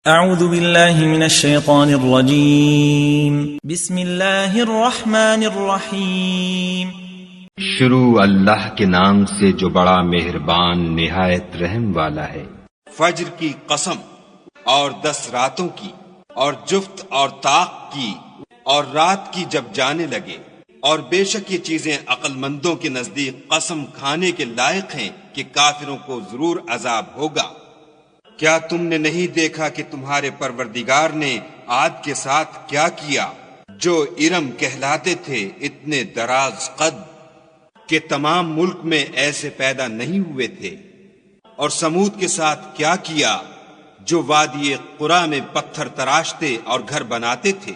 اعوذ باللہ من الشیطان الرجیم بسم اللہ الرحمن الرحیم شروع اللہ کے نام سے جو بڑا مہربان نہایت رحم والا ہے۔ فجر کی قسم اور 10 راتوں کی اور جفت اور طاق کی اور رات کی جب جانے لگے، اور بے شک یہ چیزیں عقل مندوں کے نزدیک قسم کھانے کے لائق ہیں کہ کافروں کو ضرور عذاب ہوگا۔ کیا تم نے نہیں دیکھا کہ تمہارے پروردگار نے عاد کے ساتھ کیا کیا، جو ارم کہلاتے تھے اتنے دراز قد کہ تمام ملک میں ایسے پیدا نہیں ہوئے تھے، اور سمود کے ساتھ کیا کیا جو وادی قرا میں پتھر تراشتے اور گھر بناتے تھے،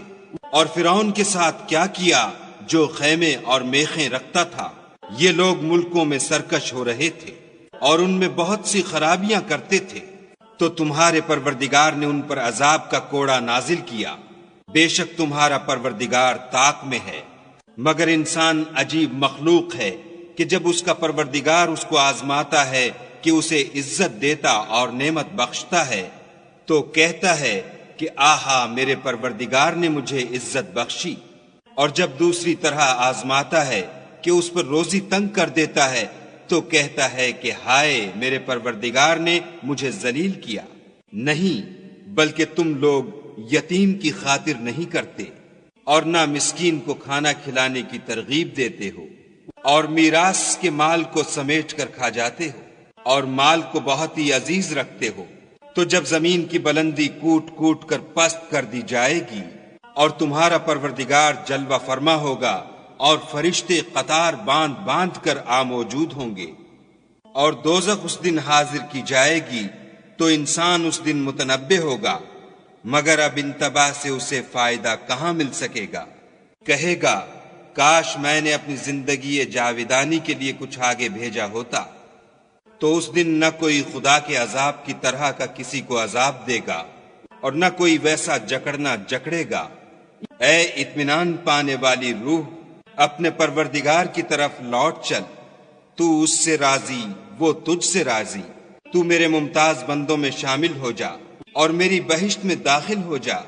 اور فرعون کے ساتھ کیا کیا جو خیمے اور میخیں رکھتا تھا۔ یہ لوگ ملکوں میں سرکش ہو رہے تھے اور ان میں بہت سی خرابیاں کرتے تھے، تو تمہارے پروردگار نے ان پر عذاب کا کوڑا نازل کیا۔ بے شک تمہارا پروردگار طاق میں ہے، مگر انسان عجیب مخلوق ہے کہ جب اس کا پروردگار اس کو آزماتا ہے کہ اسے عزت دیتا اور نعمت بخشتا ہے تو کہتا ہے کہ آہا میرے پروردگار نے مجھے عزت بخشی، اور جب دوسری طرح آزماتا ہے کہ اس پر روزی تنگ کر دیتا ہے تو کہتا ہے کہ ہائے میرے پروردگار نے مجھے ذلیل کیا۔ نہیں، بلکہ تم لوگ یتیم کی خاطر نہیں کرتے اور نہ مسکین کو کھانا کھلانے کی ترغیب دیتے ہو، اور میراث کے مال کو سمیٹ کر کھا جاتے ہو اور مال کو بہت ہی عزیز رکھتے ہو۔ تو جب زمین کی بلندی کوٹ کوٹ کر پست کر دی جائے گی اور تمہارا پروردگار جلوہ فرما ہوگا اور فرشتے قطار باندھ باندھ کر موجود ہوں گے، اور دوزخ اس دن حاضر کی جائے گی، تو انسان اس دن متنبہ ہوگا، مگر اب انتباہ سے اسے فائدہ کہاں مل سکے گا۔ کہے گا کاش میں نے اپنی زندگی جاویدانی کے لیے کچھ آگے بھیجا ہوتا، تو اس دن نہ کوئی خدا کے عذاب کی طرح کا کسی کو عذاب دے گا اور نہ کوئی ویسا جکڑنا جکڑے گا۔ اے اطمینان پانے والی روح، اپنے پروردگار کی طرف لوٹ چل، تو اس سے راضی وہ تجھ سے راضی۔ تو میرے ممتاز بندوں میں شامل ہو جا اور میری بہشت میں داخل ہو جا۔